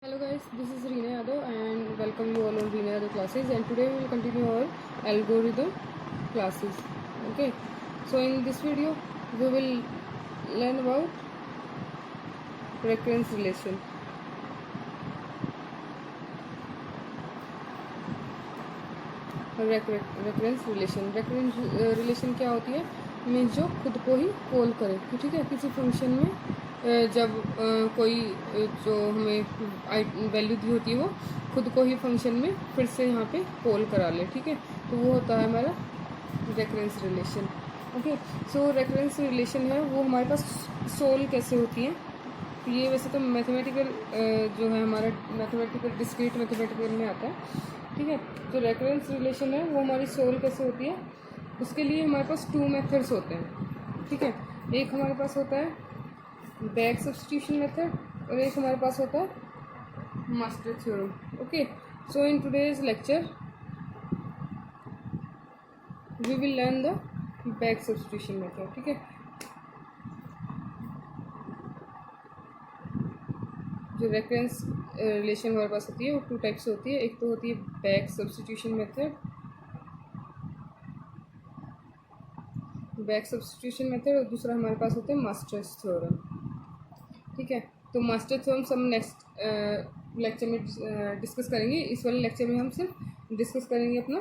Hello guys, this is Reena Yadav and welcome you all on Reena Yadav classes, and today we will continue our algorithm classes. Okay, so in this video we will learn about recurrence relation. Recurrence relation क्या होती है? Means जो खुद को ही call करे, ठीक है, किसी फंक्शन में जब कोई जो हमें वैल्यू दी होती है वो खुद को ही फंक्शन में फिर से यहाँ पे कॉल करा ले, ठीक है, तो वो होता है हमारा रेकरेंस रिलेशन. ओके, सो रेकरेंस रिलेशन है वो हमारे पास सोल्व कैसे होती है. तो ये वैसे तो मैथमेटिकल जो है हमारा मैथमेटिकल डिस्क्रीट मैथमेटिकल में आता है, ठीक है. जो रेकरेंस रिलेशन है वो हमारी सोल्व कैसे होती है, उसके लिए हमारे पास 2 मेथड्स होते हैं, ठीक है. एक हमारे पास होता है बैक सब्स्टिट्यूशन मेथड और एक हमारे पास होता है master theorem. Okay, so in today's lecture we will learn the back substitution method, ठीक है. जो रेकरेंस रिलेशन हमारे पास होती है वो 2 टाइप से होती है. एक तो होती है बैक सब्स्टिट्यूशन मेथड, और दूसरा हमारे पास होता है मास्टर्स थ्योरम, ठीक है. तो मास्टर थ्योरम हम नेक्स्ट लेक्चर में डिस्कस करेंगे. इस वाले लेक्चर में हम सिर्फ डिस्कस करेंगे अपना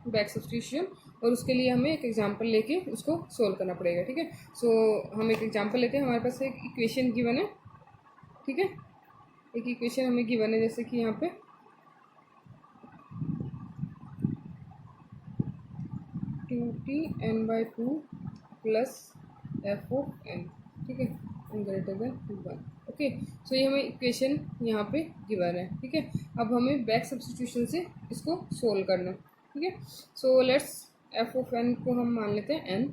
बैक सब्स्टिट्यूशन, और उसके लिए हमें एक एग्जांपल लेके उसको सोल्व करना पड़ेगा, ठीक है. सो हम एक एग्जांपल लेते हैं. हमारे पास एक इक्वेशन गिवन है, ठीक है. एक इक्वेशन हमें गिवन है, जैसे कि यहाँ पे 2t(n/2) plus f of n, ठीक है, ग्रेटर देन 1. ओके, सो ये हमें इक्वेशन यहाँ पे गिवन है, ठीक है. अब हमें बैक सब्स्टिट्यूशन से इसको सोल्व करना है, ठीक है. So let's f of n को हम मान लेते हैं n.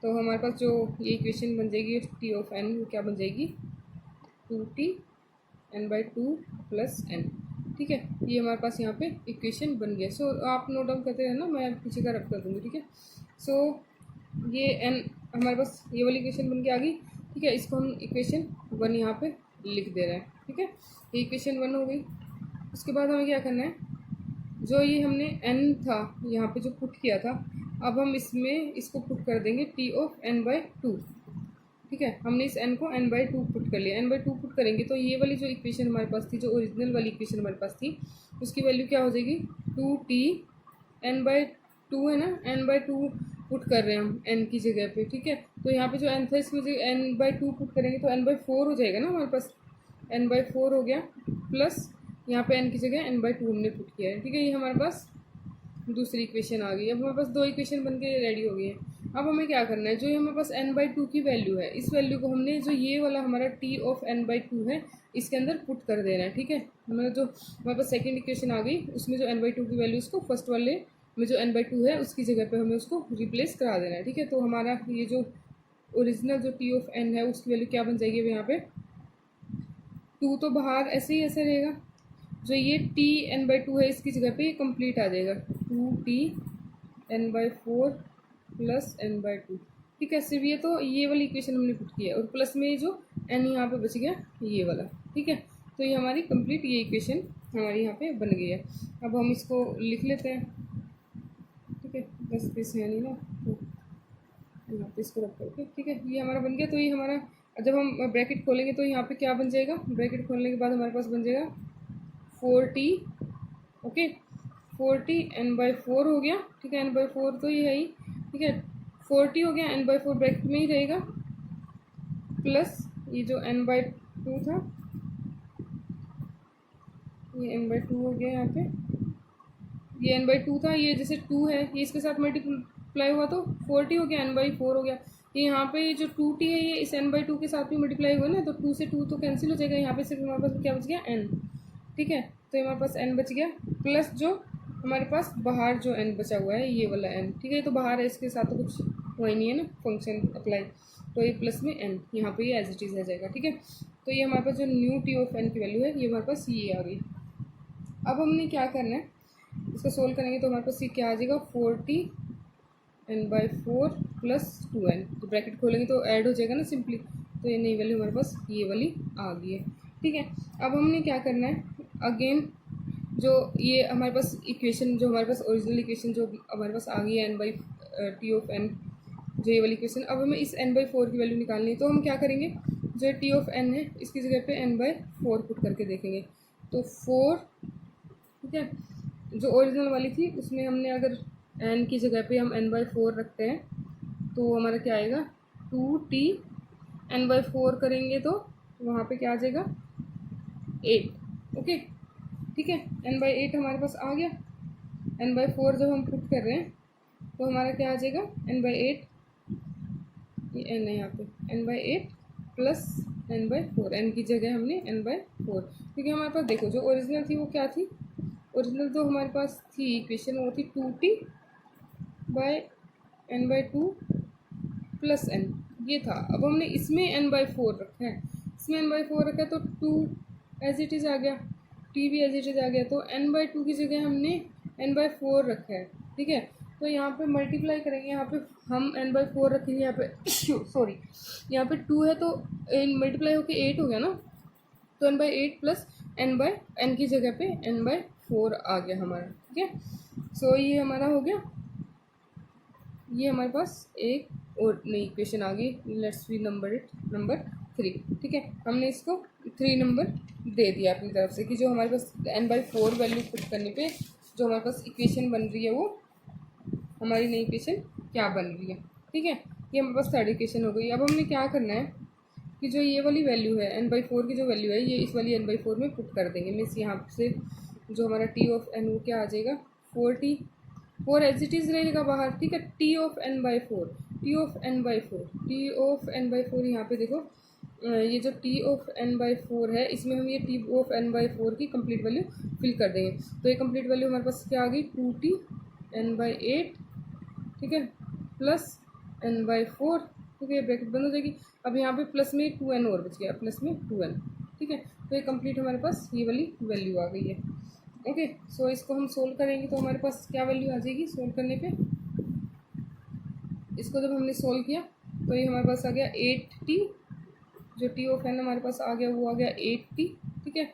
तो हमारे पास जो ये इक्वेशन बन जाएगी t ऑफ n, वो क्या बन जाएगी 2t(n/2) प्लस n, ठीक है. ये हमारे पास यहाँ पे इक्वेशन बन गया. सो आप नोट डाउन करते रहना, मैं पीछे का रख कर दूँगी, ठीक है. सो ये n हमारे पास ये वाली इक्वेशन बन के आ गई, ठीक है. इसको हम इक्वेशन 1 यहाँ पे लिख दे रहे हैं, ठीक है. ये इक्वेशन 1 हो गई. उसके बाद हमें क्या करना है, जो ये हमने n था यहाँ पे जो पुट किया था, अब हम इसमें इसको पुट कर देंगे t ऑफ n/2, ठीक है. हमने इस n को n/2 पुट कर लिया. n/2 पुट करेंगे तो ये वाली जो इक्वेशन हमारे पास थी, जो ओरिजिनल वाली इक्वेशन हमारे पास थी, उसकी वैल्यू क्या हो जाएगी 2t(n/2) है ना. n/2 पुट कर रहे हैं हम n की जगह पे, ठीक है. तो यहाँ पे जो n था इसमें जो n/2 पुट करेंगे तो n/4 हो जाएगा ना हमारे पास. n/4 हो गया, प्लस यहाँ पे n की जगह n/2 हमने पुट किया है, ठीक है. ये हमारे पास दूसरी इक्वेशन आ गई. अब हमारे पास 2 इक्वेशन बन के रेडी हो गई है. अब हमें क्या करना है, जो ये हमारे पास n/2 की वैल्यू है, इस वैल्यू को हमने जो ये वाला हमारा t ऑफ n/2 है इसके अंदर पुट कर देना है, ठीक है. मतलब जो हमारे पास सेकंड इक्वेशन आ गई उसमें जो n/2 की वैल्यू उसको फर्स्ट वाले में जो n/2 है उसकी जगह पे हमें उसको रिप्लेस करा देना है, ठीक है. तो हमारा ये जो ओरिजिनल जो t ऑफ n है उसकी वैल्यू क्या बन जाएगी. अब यहाँ पे 2 तो बाहर ऐसे ही ऐसे रहेगा. जो ये t(n/2) है इसकी जगह पे ये कंप्लीट आ जाएगा 2t(n/4) प्लस n/2, ठीक है. सिर्फ ये तो ये वाली इक्वेशन हमने पुट की है, और प्लस में ये जो n यहाँ पे बच गया ये वाला, ठीक है. तो ये हमारी कंप्लीट ये इक्वेशन हमारी यहाँ पे बन गई है. अब हम इसको लिख लेते हैं, ठीक है. बस स्पेस है नहीं ना, तो यहाँ पे इसको रख करके, ठीक है. ये हमारा बन गया. तो ये हमारा जब हम ब्रैकेट खोलेंगे तो यहाँ पे क्या बन जाएगा, ब्रैकेट खोलने के बाद हमारे पास बन जाएगा 4t, ओके. 4t(n/4) हो गया, ठीक है. n/4 तो ये है ही, ठीक है. 4t हो गया, n/4 ब्रैकेट में ही रहेगा, प्लस ये जो n/2 था, ये n/2 हो गया. यहाँ पे ये n/2 था, ये जैसे 2 है ये इसके साथ मल्टीप्लाई हुआ तो 4t हो गया, n/4 हो गया. ये यहाँ पे ये जो 2t है ये इस n/2 के साथ भी मल्टीप्लाई हुआ ना, तो 2 से 2 तो कैंसिल हो जाएगा. यहाँ पे सिर्फ हमारे पास क्या बच गया n, ठीक है. तो हमारे पास n बच गया, प्लस जो हमारे पास बाहर जो n बचा हुआ है ये वाला n, ठीक है. तो बाहर है, इसके साथ तो कुछ हुआ ही नहीं है ना फंक्शन अप्लाई, तो ये प्लस में n यहाँ पे ये एज इट इज़ रह जाएगा, ठीक है. तो ये हमारे पास जो न्यू t ऑफ n की वैल्यू है ये हमारे पास ये आ गई. अब हमने क्या करना है, इसको सोल्व करेंगे तो हमारे पास ये क्या आ जाएगा 4t(n/4) प्लस 2n. तो ब्रैकेट खोलेंगे तो ऐड हो जाएगा ना सिंपली, तो ये नई वैल्यू हमारे पास ये वाली आ गई है, ठीक है। अब हमने क्या करना है, अगेन जो ये हमारे पास इक्वेशन, जो हमारे पास ओरिजिनल इक्वेशन जो हमारे पास आ गई है n by T of n, जो ये वाली इक्वेशन, अब हमें इस n बाई फोर की वैल्यू निकालनी है। तो हम क्या करेंगे, जो टी ऑफ n है इसकी जगह पे n बाई फोर पुट करके देखेंगे। तो 4, ठीक है, जो ओरिजिनल वाली थी उसमें हमने अगर n की जगह पे हम n बाई फोर रखते हैं तो हमारा क्या आएगा, 2t n बाई फोर करेंगे तो वहाँ पे क्या आ जाएगा, 8। ओके, ठीक है, n बाई एट हमारे पास आ गया। n बाई फोर जब हम पुट कर रहे हैं तो हमारा क्या आ जाएगा, n बाई एट, ये n है यहाँ पे, n by eight plus n by four, n की जगह हमने n बाई फोर, क्योंकि हमारे पास देखो जो ओरिजिनल थी वो क्या थी, ओरिजिनल जो हमारे पास थी इक्वेशन वो थी 2t by n by two plus n, ये था। अब हमने इसमें n बाई फोर रखा है, इसमें n बाई फोर रखा है तो 2 एज इट इज़ आ गया, t भी एज इट इज़ आ गया, तो n बाई टू की जगह हमने n बाई फोर रखा है। ठीक है, तो यहाँ पे मल्टीप्लाई करेंगे, यहाँ पे हम n बाई फोर रखेंगे, यहाँ पे सॉरी यहाँ पे 2 है तो मल्टीप्लाई होके 8 हो गया ना, तो n by eight plus n by n की जगह पे n बाई फोर आ गया हमारा। ठीक है, सो ये हमारा हो गया, ये हमारे पास एक और नई इक्वेशन आ गई, let's we number it number 3। ठीक है, हमने इसको 3 नंबर दे दिया अपनी तरफ से कि जो हमारे पास n by four value put करने पे जो हमारे पास इक्वेशन बन रही है वो हमारी नई इक्वेशन क्या बन रही है। ठीक है, ये हमारे पास थर्ड इक्वेशन हो गई। अब हमने क्या करना है कि जो ये वाली वैल्यू है n बाई फोर की जो वैल्यू है ये इस वाली n बाई फोर में पुट कर देंगे। मीन्स यहाँ से जो हमारा t ऑफ n वो क्या आ जाएगा, 4t, four as it is रहेगा बाहर। ठीक है, T of n by four, T of n by four, T of n by four, यहाँ पे देखो ये जो T of n by four है इसमें हम ये T of n by four की कंप्लीट वैल्यू फिल कर देंगे। तो ये कंप्लीट वैल्यू हमारे पास क्या आ गई, 2t n बाई एट, ठीक है, प्लस n बाई फोर। ठीक है, ब्रैकेट बंद हो जाएगी। अब यहाँ पे प्लस में 2n और बच गया, प्लस में 2n। ठीक है, तो ये कंप्लीट हमारे पास ये वाली वैल्यू आ गई है। ओके, सो इसको हम सोल्व करेंगे तो हमारे पास क्या वैल्यू आ जाएगी सोल्व करने पे, इसको जब हमने सोल्व किया तो ये हमारे पास आ गया 8t, जो t ऑफ n हमारे पास आ गया वो आ गया 8t। ठीक है,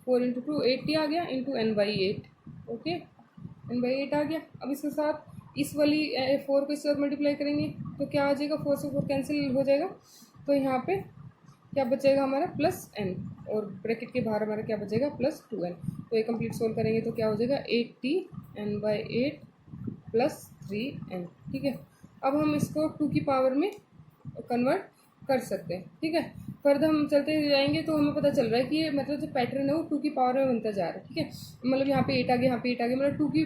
4 इंटू टू 8t आ गया into n by eight. Okay, n by eight आ गया। अब इसके साथ इस वाली 4 को इसके साथ मल्टीप्लाई करेंगे तो क्या आ जाएगा, 4 से 4 कैंसिल हो जाएगा, तो यहाँ पे क्या बचेगा हमारा प्लस n, और ब्रैकेट के बाहर हमारा क्या बचेगा प्लस 2n। तो ये कंप्लीट सोल्व करेंगे तो क्या हो जाएगा 8t n by eight plus 3n। ठीक है, अब हम इसको 2 की पावर में कन्वर्ट कर सकते हैं। ठीक है, फर्दर हम चलते जाएंगे तो हमें पता चल रहा है कि ये मतलब जो पैटर्न है वो 2 की पावर में बनता जा रहा है। ठीक है, मतलब यहाँ पे 8 आ गया, यहाँ पे 8 आ गया, मतलब 2 की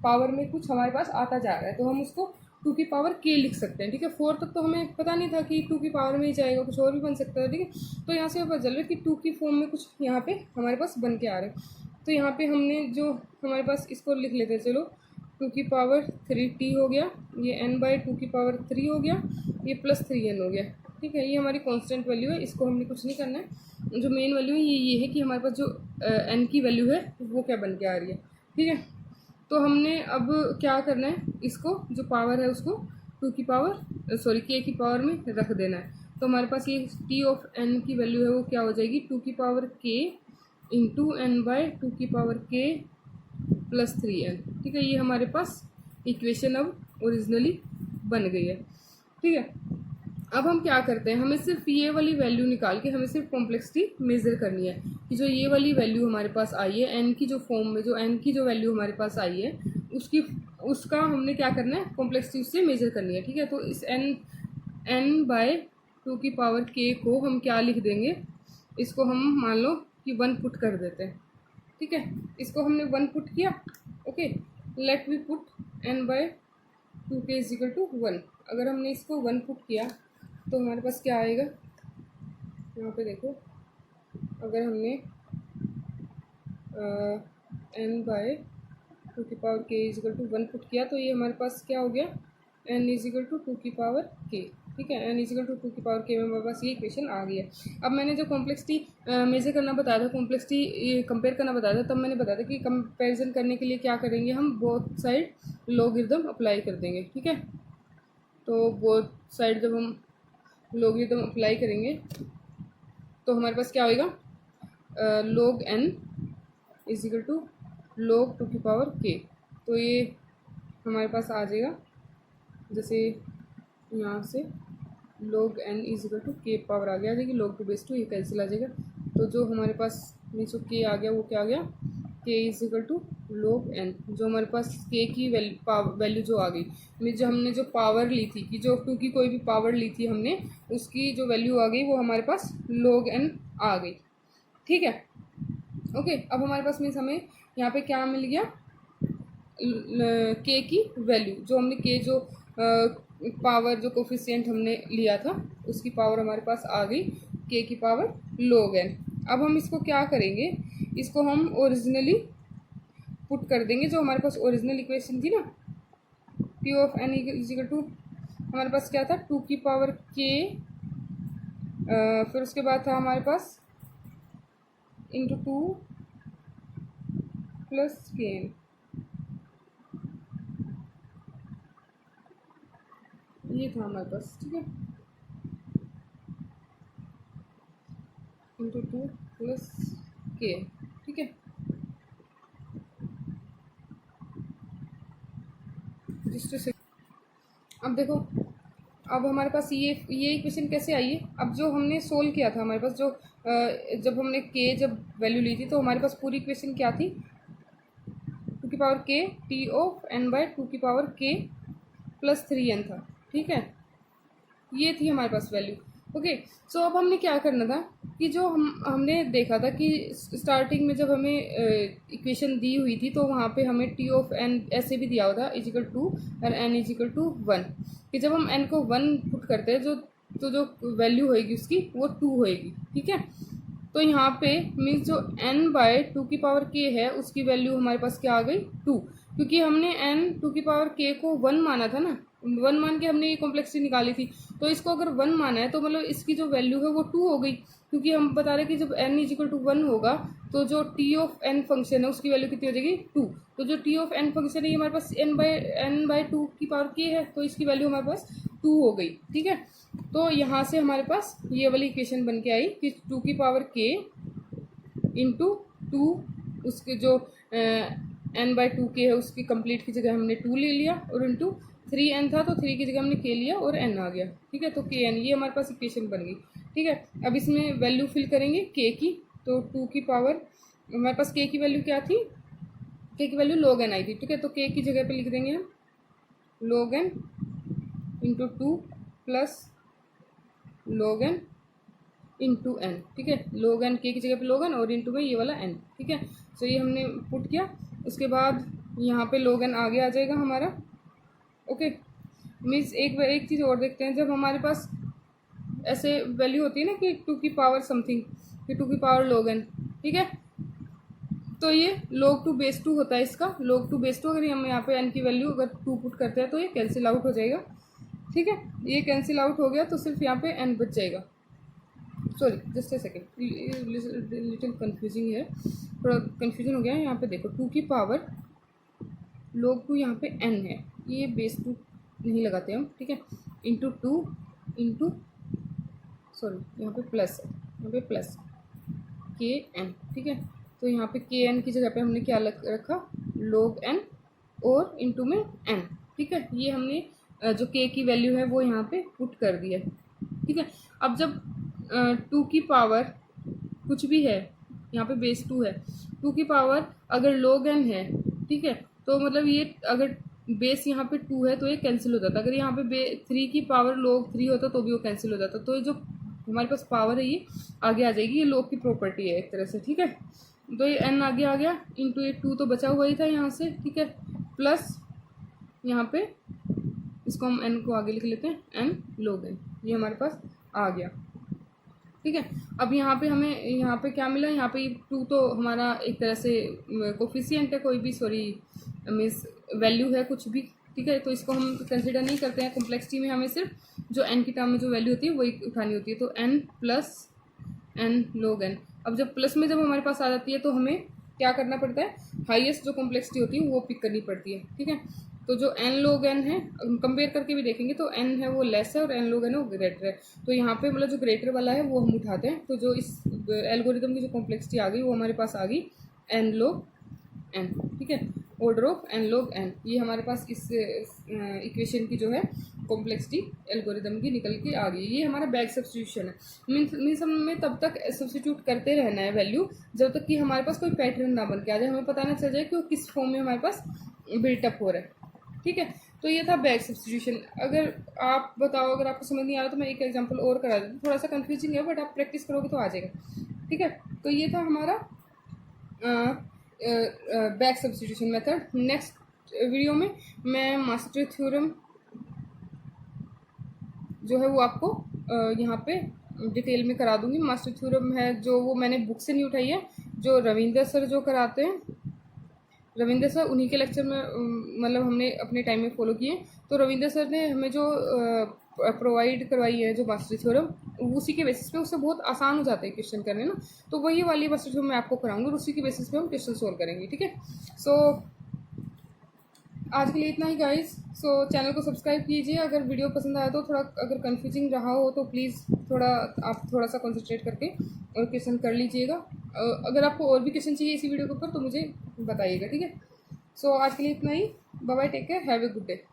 पावर में कुछ हमारे पास आता जा रहा है, तो हम उसको 2 की पावर k लिख सकते हैं। ठीक है, 4 तक तो हमें पता नहीं था कि 2 की पावर में ही जाएगा, कुछ और भी बन सकता है। ठीक है, तो यहाँ से पता चल रहा है कि 2 की फॉर्म में कुछ यहाँ पे हमारे पास बन के आ रहे हैं। तो यहाँ पे हमने जो हमारे पास इसको लिख लेते हैं, चलो 2 की पावर 3t हो गया, ये n बाई 2 की पावर 3 हो गया, ये प्लस 3n हो गया। ठीक है, ये हमारी कांस्टेंट वैल्यू है, इसको हमने कुछ नहीं करना है। जो मेन वैल्यू है ये है कि हमारे पास जो n की वैल्यू है वो क्या बन के आ रही है। ठीक है, तो हमने अब क्या करना है, इसको जो पावर है उसको 2 की पावर सॉरी k की पावर में रख देना है। तो हमारे पास ये t ऑफ n की वैल्यू है वो क्या हो जाएगी, 2 की power k into n by 2 की पावर k प्लस 3n। ठीक है, ये हमारे पास इक्वेशन अब ओरिजिनली बन गई है। ठीक है, अब हम क्या करते हैं, हमें सिर्फ ये वाली वैल्यू निकाल के हमें सिर्फ कॉम्प्लेक्सिटी मेज़र करनी है कि जो ये वाली वैल्यू हमारे पास आई है n की जो फॉर्म में, जो n की जो वैल्यू हमारे पास आई है उसका हमने क्या करना है, कॉम्प्लेक्सिटी उससे मेज़र करनी है। ठीक है, तो इस n बाय 2 की पावर k को हम क्या लिख देंगे, इसको हम मान लो कि 1 पुट कर देते हैं। ठीक है, इसको हमने 1 पुट किया। Okay, let we put n by 2k is equal to 1। अगर हमने इसको 1 पुट किया तो हमारे पास क्या आएगा, यहाँ पे देखो, अगर हमने n बाय 2 की power k is equal to 1 put किया तो ये हमारे पास क्या हो गया, n इज इक्वल टू 2 की पावर k। ठीक है, n इज इक्वल टू 2 की पावर k में हमारे पास ये इक्वेशन आ गई है। अब मैंने जो कॉम्प्लेक्सिटी मेजर करना बताया था, कॉम्प्लेक्सिटी कंपेयर करना बताया था, तब मैंने बताया था कि कंपेरिजन करने के लिए क्या करेंगे, हम बोथ साइड लॉगरिथम अप्लाई कर देंगे। ठीक है, तो बोथ साइड जब हम लॉगरिथम अप्लाई करेंगे तो हमारे पास क्या होएगा, log n is equal to log 2 की पावर k। तो ये हमारे पास आ जाएगा जैसे यहाँ से log n is equal to k power आ गया, देखिए log 2 बेस 2 ये कैंसिल आ जाएगा। तो जो हमारे पास मीन्स जो k आ गया वो क्या आ गया, k is equal to log n। जो हमारे पास k की वैल्यू जो आ गई मीन्स जो हमने जो पावर ली थी कि जो 2 की कोई भी पावर ली थी हमने, उसकी जो वैल्यू आ गई वो हमारे पास log n आ गई। ठीक है, ओके। अब हमारे पास मीन्स हमें यहाँ पे क्या मिल गया, k की वैल्यू जो हमने k जो पावर जो कोफिशिएंट हमने लिया था उसकी पावर हमारे पास आ गई k की पावर log n। अब हम इसको क्या करेंगे, इसको हम ओरिजिनली पुट कर देंगे जो हमारे पास ओरिजिनल इक्वेशन थी ना, p of n is equal to हमारे पास क्या था 2 की पावर k, फिर उसके बाद था हमारे पास इंटू 2 प्लस के एन। ये था हमारे पास, ठीक है, इंटू 2 प्लस के एन। ठीक है, जिससे अब देखो, अब हमारे पास ये इक्वेशन कैसे आई है। अब जो हमने सोल्व किया था हमारे पास जो जब हमने के जब वैल्यू ली थी तो हमारे पास पूरी इक्वेशन क्या थी, 2 की पावर के टी ऑफ n बाय 2 की पावर के प्लस 3n था। ठीक है, ये थी हमारे पास वैल्यू। ओके, सो अब हमने क्या करना था कि जो हमने देखा था कि स्टार्टिंग में जब हमें इक्वेशन दी हुई थी तो वहाँ पे हमें टी ऑफ एन ऐसे भी दिया हुआ था इजिकल टू और एन इजिकल टू 1, कि जब हम एन को 1 पुट करते हैं जो वैल्यू होएगी उसकी वो 2 होएगी। ठीक है, तो यहाँ पे मीन्स जो n बाय 2 की पावर k है उसकी वैल्यू हमारे पास क्या आ गई 2, क्योंकि हमने n 2 की पावर k को 1 माना था ना, 1 मान के हमने ये कॉम्प्लेक्सिटी निकाली थी। तो इसको अगर 1 माना है तो मतलब इसकी जो वैल्यू है वो 2 हो गई, क्योंकि हम बता रहे हैं कि जब n इजिकल टू 1 होगा तो जो t ऑफ n फंक्शन है उसकी वैल्यू कितनी हो जाएगी 2। तो जो t ऑफ n फंक्शन है ये हमारे पास n बाय 2 की पावर k है, तो इसकी वैल्यू हमारे पास 2 हो गई। ठीक है, तो यहाँ से हमारे पास ये वाली इक्वेशन बन के आई कि 2 की पावर k इंटू 2 उसके जो n बाय 2 k है उसकी कंप्लीट की जगह हमने 2 ले लिया और इंटू 3n था तो 3 की जगह हमने k लिया और n आ गया। ठीक है, तो kn ये हमारे पास इक्वेशन बन गई। ठीक है, अब इसमें वैल्यू फिल करेंगे k की, तो 2 की पावर हमारे पास k की वैल्यू क्या थी, k की वैल्यू log n आई थी। ठीक है, तो k की जगह पे लिख देंगे हम log n into 2 plus log n into n। ठीक है, log n k की जगह पे log n और इंटू में ये वाला n। ठीक है, तो ये हमने पुट किया, उसके बाद यहाँ पे log n आगे आ जाएगा हमारा। ओके, मीन्स एक चीज़ और देखते हैं, जब हमारे पास ऐसे वैल्यू होती है ना कि 2 की पावर समथिंग, कि 2 की पावर log n। ठीक है, तो ये log 2 बेस 2 होता है इसका, log 2 बेस 2। अगर हम यहाँ पे n की वैल्यू अगर 2 पुट करते हैं तो ये कैंसिल आउट हो जाएगा। ठीक है, ये कैंसिल आउट हो गया तो सिर्फ यहाँ पे n बच जाएगा। Sorry, just a second, little confusing है, थोड़ा कन्फ्यूजन हो गया है। यहाँ पे देखो 2 की पावर log 2 यहाँ पे n है, ये बेस 2 नहीं लगाते हम। ठीक है, इंटू 2 इंटू सॉरी यहाँ पे प्लस है, यहाँ पे प्लस के एन। ठीक है, तो यहाँ पे के एन की जगह पे हमने क्या रखा log n और इंटू में n। ठीक है, ये हमने जो k की वैल्यू है वो यहाँ पे पुट कर दिया। ठीक है, अब जब 2 की पावर कुछ भी है, यहाँ पे बेस 2 है, 2 की पावर अगर log n है, ठीक है, तो मतलब ये अगर बेस यहाँ पे 2 है तो ये कैंसिल हो जाता। अगर यहाँ पे 3 की पावर log 3 होता तो भी वो कैंसिल हो जाता। तो ये जो हमारे पास पावर है ये आगे आ जाएगी, ये log की प्रॉपर्टी है एक तरह से। ठीक है, तो ये n आगे आ गया, इंटू ये 2 तो बचा हुआ ही था यहाँ से। ठीक है, प्लस यहाँ पे इसको हम n को आगे लिख लेते हैं, n log n, ये हमारे पास आ गया। ठीक है, अब यहाँ पे हमें यहाँ पे क्या मिला, यहाँ पे 2 तो हमारा एक तरह से कोफिशिएंट है, कोई भी सॉरी मीन्स वैल्यू है कुछ भी। ठीक है, तो इसको हम कंसिडर नहीं करते हैं कॉम्प्लेक्सिटी में, हमें सिर्फ जो n की टर्म में जो वैल्यू होती है वही उठानी होती है। तो n plus n log n। अब जब प्लस में जब हमारे पास आ जाती है तो हमें क्या करना पड़ता है, हाईएस्ट जो कॉम्प्लेक्सिटी होती है वो पिक करनी पड़ती है। ठीक है, तो जो एन log n है, कंपेयर करके भी देखेंगे तो एन है वो लेस है और एन log n है वो ग्रेटर है। तो यहाँ पे मतलब जो ग्रेटर वाला है वो हम उठाते हैं। तो जो इस एल्गोरिदम की जो कॉम्प्लेक्सिटी आ गई वो हमारे पास आ गई एन log n, ठीक है, order of n log n। ये हमारे पास इस इक्वेशन की जो है कॉम्प्लेक्सिटी एल्गोरिदम की निकल के आ गई। ये हमारा बैक सब्स्टिट्यूशन है। मीन्स हमें तब तक सब्स्टिट्यूट करते रहना है वैल्यू जब तक कि हमारे पास कोई पैटर्न ना बन के आ जाए, हमें पता ना चल जाए कि वो किस फॉर्म में हमारे पास बिल्टअप हो रहा है, ठीक है। तो ये था बैक सब्स्टिट्यूशन। अगर आप बताओ, अगर आपको समझ नहीं आ रहा तो मैं एक एग्जांपल और करा देती हूँ, थोड़ा सा कंफ्यूजिंग है बट आप प्रैक्टिस करोगे तो आ जाएगा, ठीक है। तो ये था हमारा back substitution method. Next video में मैं मास्टर थ्योरम जो है वो आपको यहाँ पे डिटेल में करा दूंगी। मास्टर थ्योरम है जो वो मैंने बुक से नहीं उठाई है, जो रविंद्र सर जो कराते हैं, रविंद्र सर उन्हीं के लेक्चर में मतलब हमने अपने टाइम में फॉलो किए। तो रविंद्र सर ने हमें जो प्रोवाइड करवाई है जो मास्टर थ्योरम, उसी के बेसिस पे उससे बहुत आसान हो जाता है क्वेश्चन करने ना। तो वही वाली मास्टर थ्योरम मैं आपको कराऊंगी और उसी के बेसिस पे हम क्वेश्चन सोल्व करेंगे, ठीक है। सो आज के लिए इतना ही गाइस। सो चैनल को सब्सक्राइब कीजिए। अगर वीडियो पसंद आया तो थोड़ा अगर कंफ्यूजिंग रहा हो तो प्लीज़ आप थोड़ा सा कंसंट्रेट करके और क्वेश्चन कर लीजिएगा। अगर आपको और भी क्वेश्चन चाहिए इसी वीडियो के ऊपर तो मुझे बताइएगा, ठीक है। सो आज के लिए इतना ही। Bye bye, take care, have a good day.